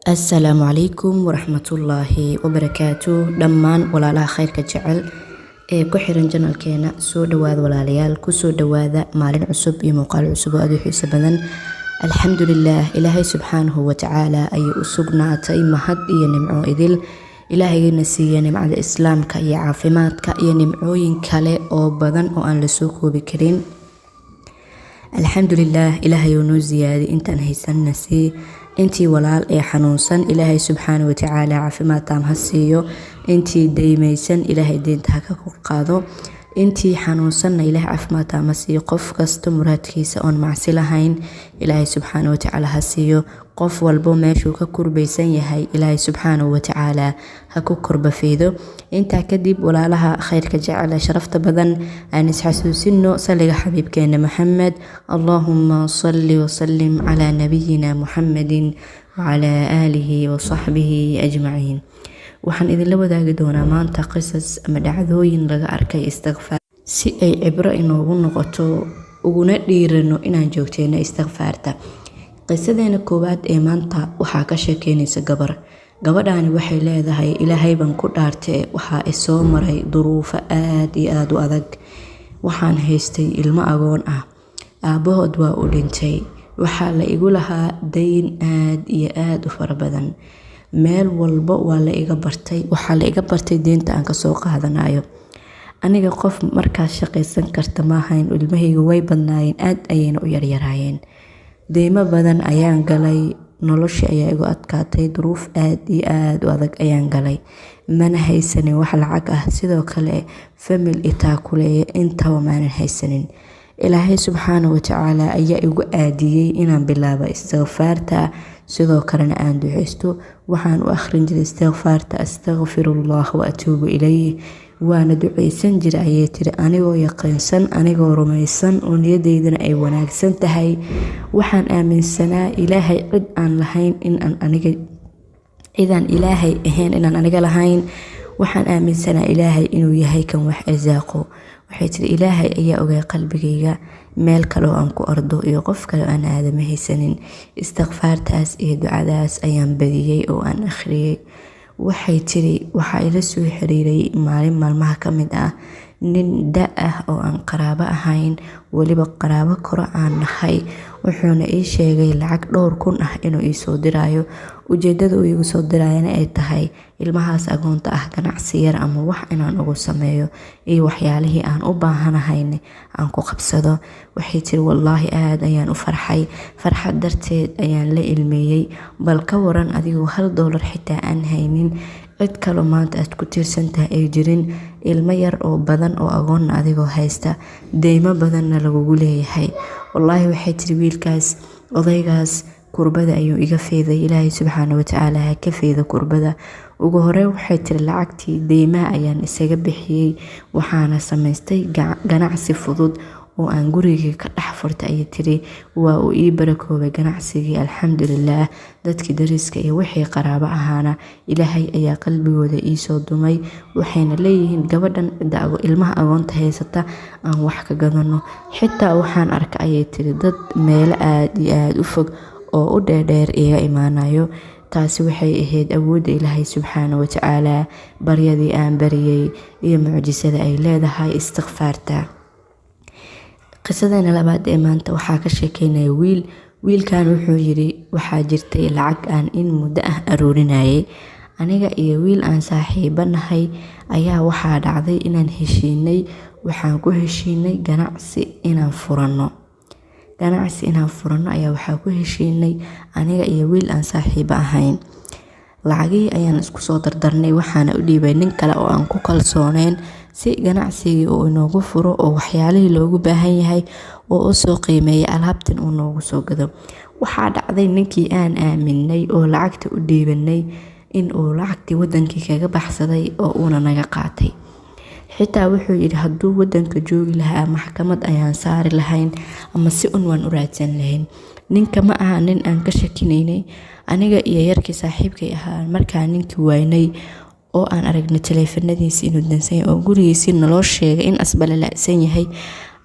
السلام عليكم ورحمة الله وبركاته. دمان ولا خيرك جعل كحيران جنالكينا سو دوااد walaalyaal kusoo dhawaada maalin cusub iyo muuqaal cusub oo aad u xiiso badan. alxamdulillaah ilaahay subxaanahu wa tacaala ayuu u sugnaatay mahad iyo nimco idil. ilaahayna siiyay nimcada islaamka iyo caafimaadka iyo nimcooyin kale oo badan oo aan la soo koobi karin. alxamdulillaah ilaahay noo ziyaadi intaan haysanna si intii walaal ee xanuunsan ilaahay subxaanahu wa tacaala caafimaad taam ha siiyo. intii daymaysan ilaahay deynta ha ka qaado. intii xanuunsanna ilaahay caafimaad taam ha siiyo. qof kasta muraadkiisa oon macsi lahayn ilaahay subxaanahu wa tacaala ha siiyo. qof walbo meeshuu ka kurbaysan yahay ilaahay subxaanahu wa tacaala ha ku korbafeedo. intaa kadib walaalaha khayrka jecel sharafta badan aan isxasuusino saliga xabiibkeena maxamed. allahumma salli wa sallim ala nabiyina muhammadin wa ala alihi wa sahbihi ajmaciin. waxaan idinla wadaagi doonaa maanta qisas ama dhacdooyin laga arkay istighfaar si ay cibro inoogu noqoto uguna dhiirano inaan joogteeno istighfaarta. qisadeena koowaad ee maanta waxaa ka sheekeynaysa gabadhaani waxay leedahay ilaahay baan ku dhaartay waxaa isoo maray duruufo aad iyo aad u adag. waxaan haystay ilmo agoon ah, aabahood waa u dhintay, waxaa la igu lahaa dayn aad iyo aad u fara badan. meel walba waa la iga bartay, waxaa la iga bartay deynta aan kasoo qaadanayo. aniga qof markaas shaqaysan karta maahayn, ilmahayga way badnaayeen, aad ayayna u yaryaraayeen. deymo badan ayaan galay, noloshii ayaa igu adkaatay, duruuf aad iyo aad u adag ayaan galay, mana haysanin wax lacag ah. sidoo kale famil itaa kuleeya intaba maanan haysanin. ilaahay subxaanahu wa tacaala ayaa igu aadiyey inaan bilaabo istighfaarta, sidoo kalena aan duceysto. waxaan u akhrin jiray istighfaarta astaghfirullah wa atuubu ilayh, waana duceysan jiray ayay tiri anigoo yaqiinsan, anigoo rumaysan oo niyadeydana ay wanaagsan tahay. waxaan aaminsanaa ilaahay cid aan lahayn cidaan ilaahay ahayn inaan aniga lahayn. waxaan aaminsanaa ilaahay inuu yahay kan wax arsaaqo. waxay tiri ilaahay ayaa ogay qalbigayga, meel kale oo aan ku ordo iyo qof kale oo aan aadama haysanin. istighfaartaas iyo ducadaas ayaan badiyey oo aan akhriyey. waxay tiri waxaa ila soo xiriiray maalin maalmaha ka mid ah nin da ah oo aan qaraabo ahayn, weliba qaraabo koro aan nahay. wuxuuna ii sheegay lacag 2,000 ah inuu ii soo dirayo. ujeedada uu igu soo dirayana ay tahay ilmahaas agoonta ah ganacsi yar ama wax inaan ugu sameeyo iyo waxyaalihii aan u baahanahayna aan ku qabsado. waxay tiri wallaahi aad ayaan u farxay, farxad darteed ayaan la ilmeeyey. bal ka waran adigoo $1 xitaa aan haynin, cid kale maanta aad ku tiirsantahay ay jirin, ilmo yar oo badan oo agoonna adigoo haysta, deymo badanna lagugu leeyahay. wallaahi waxay tiri wiilkaas odaygaas kurbada ayuu iga feeday. ilaahay subxaanahu wa tacaala ha ka feeda kurbada. ugu hore waxay tiri lacagtii deymaha ayaan isaga bixiyey, waxaana samaystay ganacsi fudud oo aan gurigii ka dhex furtay ayay tiri. waa uu ii barakoobay ganacsigii, alxamdulillaah. dadkii dariska iyo wixii qaraabo ahaana ilaahay ayaa qalbigooda ii soo dumay. waxayna leeyihiin gabadhan ilmaha agoonta haysata aan wax ka gadano. xitaa waxaan arka ayay tiri dad meelo aad iyo aad u fog oo u dheerdheer iga imaanayo. taasi waxay ahayd awoodda ilaahay subxaanahu wa tacaala, baryadii aan bariyey iyo mucjisada ay leedahay istighfaarta. qisadeena labaad ee maanta waxaa ka sheekeynaya wiilkan wuxuu yiri waxaa jirtay lacag aan in muddo ah aroorinayay. aniga iyo wiil aan saaxiibo nahay ayaa waxaa dhacday inaan heshiinay. waxaan ku heshiinay ganacsi inaan furano ayaa waxaa ku heshiinay aniga iyo wiil aan saaxiibo ahayn. lacagii ayaan isku soo dardarnay, waxaana u dhiibay nin kale oo aan ku kalsooneyn si ganacsigii uu inoogu furo oo waxyaalihii loogu baahan yahay oo u soo qiimeeyay alaabtan uu noogu soo gado. waxaa dhacday ninkii aan aaminay oo lacagta u dhiibanay in uu lacagtii wadankii kaga baxsaday oo uuna naga qaatay. xitaa wuxuu yidhi hadduu wadanka joogi lahaa maxkamad ayaan saari lahayn ama si waan u raadsan lahayn. ninka ma aha nin aan ka shakinaynay. aniga iyo yarkii saaxiibkay ahaa markaa ninkii waynay oo aan aragnay taleefanadiisa inuu dansan yahay oo gurigiisii naloo sheegay in asbala la'san yahay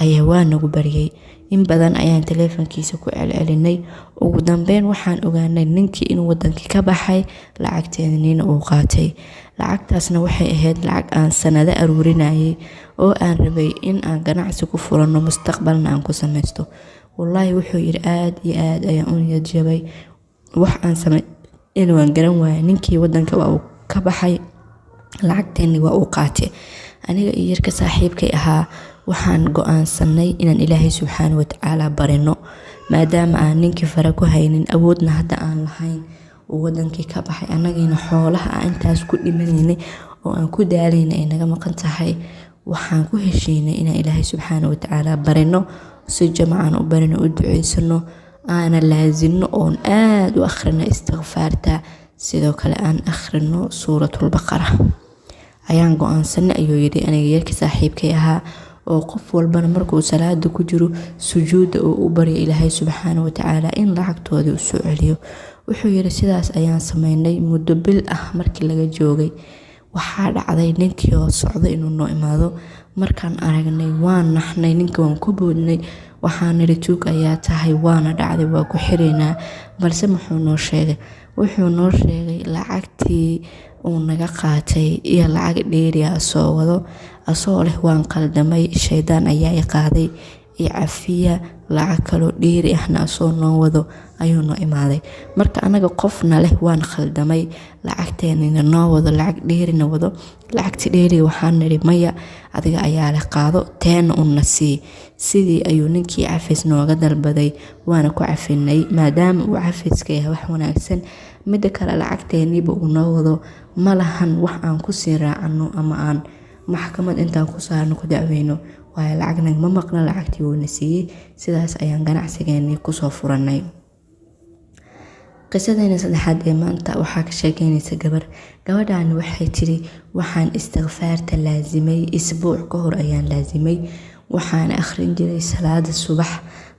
ayaa waa nagu baryay in badan ayaan taleefankiisa ku celcelinay. ugu dambeyn waxaan ogaanay ninkii inuu wadankii ka baxay, lacagteedina uu qaatay. lacagtaasna waxay ahayd lacag aan sanado aruurinayay oo aan rabay in aan ganacsi ku furano, mustaqbalna aan ku samaysto. wallaahi wuxuu yiri aad iyo aad ayaan u niyad jabay, wax aan samay in waan garan waayay. ninkii wadanka waa uu ka baxay, lacagteeni waa uu qaatay. aniga iyo yarka saaxiibkay ahaa waxaan go'aansanay inaan Ilaahay subxaanahu wa tacaala barino, maadaama aan ninkii fara ku haynin, awoodna hadda aan lahayn, uu wadankii ka baxay, anagina xoolaha aan intaas ku dhimanaynay oo aan ku daalaynay ay naga maqan tahay. waxaan ku heshiinay inaan Ilaahay subxaanahu wa tacaala barino, si jamacaan u barino, u duceysano, aana laazimno oon aad u akhrino istighfaarta, sidoo kale aan akhrino suuratul baqara. ayaan go'aansanay ayuu yiri aniga yarka saaxiibkay ahaa, oo qof walbana markuu salaada ku jiro sujuuda oo u baryo Ilaahay subxaanahu wa tacaala in lacagtoodii u soo celiyo. wuxuu yiri sidaas ayaan sameynay muddo bil ah. markii laga joogay waxaa dhacday ninkii oo socda inuu noo imaado. markaan aragnay waan naxnay, ninkii waan ku boodnay, waxaan niri tuug ayaa tahay, waana dhacday, waa ku xireynaa. balse wuxuu noo sheegay lacagtii uu naga qaatay iyo lacag dheeri ah soo wado, asoo leh waan qaldamay, shaydaan ayaa i qaaday, i cafiya, lacag kaloo dheeri ahna asoo noo wado ayuu noo imaaday. marka anaga qofna leh waan qaldamay, lacagteenina noo wado, lacag dheerina wado. lacagti dheeri waxaan niri maya, adiga ayaa leh, qaado, teena una sii. sidii ayuu ninkii cafis nooga dalbaday, waana ku cafinay maadaama uu cafiska yahay wax wanaagsan. midda kale lacagteeniba uu noo wado, ma lahan wax aan ku sii raacano ama aan maxkamad intaan ku saarno ku dacweyno, waayo lacag nagama maqna, lacagtii wuuna siiyey. sidaas ayaan ganacsigeennii kusoo furanay. qisadayna saddexaad ee maanta waxaa ka sheekeynaysa gabadhan waxay tiri waxaan istighfaarta laazimay isbuuc ka hor ayaan laazimay. waxaan akhrin jiray salaada subax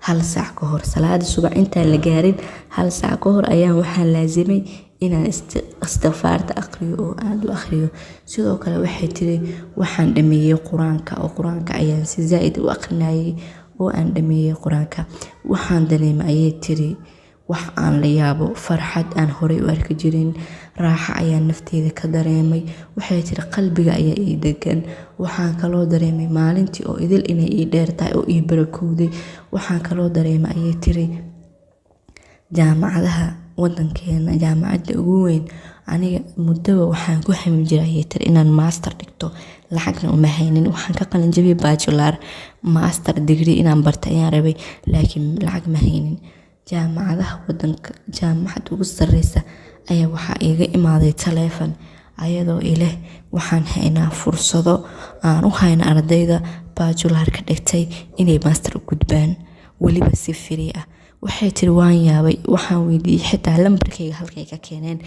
1 saac ka hor, salaada subax intaan la gaarin 1 saac ka hor ayaan waxaan laazimay inaan istighfaarta akhriyo oo aad u akhriyo. sidoo kale waxay tiri waxaan dhameeyay quraanka, oo quraanka ayaan si zaid u akhrinayay oo aan dhameeyay quraanka. waxaan dareemay ayay tiri wax aan la yaabo, farxad aan horey u arki jirin, raaxo ayaan nafteeda ka dareemay. waxay tiri qalbiga ayaa ii degan. waxaan kaloo dareemay maalintii oo idil inay ii dheertahay oo ii barakowday. waxaan kaloo dareemay ayay tiri jaamacadaha wadankeena, jaamacadda ugu weyn, aniga muddaba waxaan ku hamin jiray ayay tiri inaan master dhigto, lacagna uma haynin. waxaan ka qalin jabiyay bachelor, master degree inaan barto ayaan rabay, laakiin lacag ma haynin. jaamacadaha wadanka, jaamacadda ugu sareysa ayaa waxaa iiga imaaday taleefan ayadoo ileh waxaan haynaa fursado aan u hayna ardayda bachelor ka dhigtay inay master u gudbaan, weliba si free ah. waxay tiri waan yaabay, waxaan weydiiyey xitaa lambarkayga halkay ka keeneen.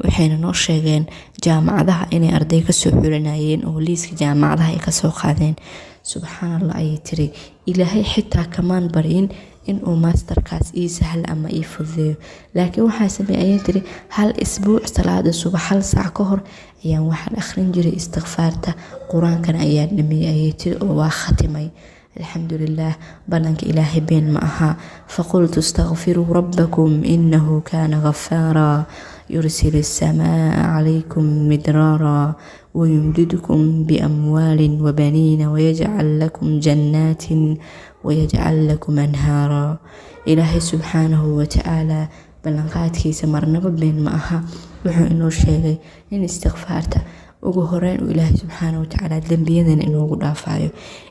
waxayna noo sheegeen jaamacadaha inay arday ka soo xulinayeen oo liiska jaamacadaha ay ka soo qaadeen. subxaanallah ayay tiri ilaahay xitaa kamaan baryin inuu masterkaas ii sahlo ama ii fududeeyo, laakiin waxaa sameeyay ayay tiri 1 isbuuc salaada subax 1 saac ka hor ayaan waxaan akhrin jiray istighfaarta, quraankana ayaan dhameeyay ayay tiri oo waa khatimay. alxamdulillaah, balanka ilaahay been ma aha. faqultu astaghfiruu rabbakum innahu kaana ghafaara يرسل السماء عليكم مدرارا ويمددكم بأموال وبنين ويجعل لكم جنات ويجعل لكم أنهارا. إلهي سبحانه وتعالى بلنقاتكيسا marnaba been ma aha. wuxuu inoo sheegay in istighfaarta ugu horeyn uu Ilaahay subxaanahu wa tacaala dambiyadana inoogu dhaafayo.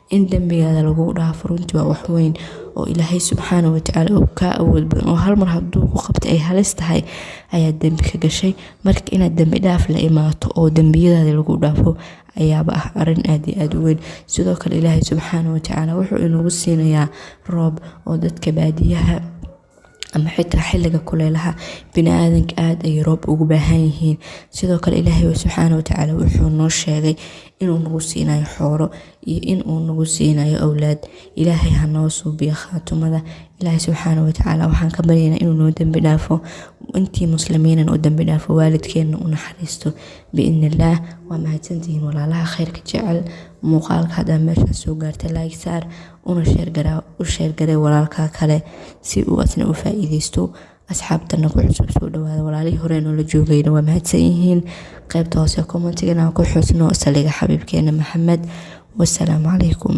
in dambigaada lagu dhaafo runtii waa wax weyn oo Ilaahay subxaanahu wa tacaala uu ka awood badan, oo hal mar hadduu ku qabtay ay halis tahay ayaa dambi ka gashay. marka inaad dambi dhaaf la imaato oo dambiyadaada lagu dhaafo ayaaba ah arrin aad iyo aad u weyn. sidoo kale Ilaahay subxaanahu wa tacaala wuxuu inoogu siinayaa roob oo dadka baadiyaha ama xitaa xilliga kuleelaha bini'aadanka aad ay roob ugu baahan yihiin. sidoo kale Ilaahay subxaanahu wa tacaala wuxuu noo sheegay inuu nagu siinayo xoolo iyo inuu nagu siinayo awlaad. Ilaahay ha noo suubiyo khaatumada, ilaahay subxaana watacaala waxaan ka baryaynaa inuu noo dembi dhaafo intii muslimiinan u dembi dhaafo waalidkeenna u naxariisto biidni illaah. waa mahadsantihiin walaalaha khayrka jecel. muuqaalka haddaa meeshaan soo gaarta like saar u sheergaray walaalka kale si uu asna u faa'iidaysto. asxaabtana ku cusub soo dhawaada, walaalihii hore noola joogayna waa mahadsan yihiin. qaybta hoose commentigana ku xusno saliga xabiibkeena maxamed. wassalaamu calaykum.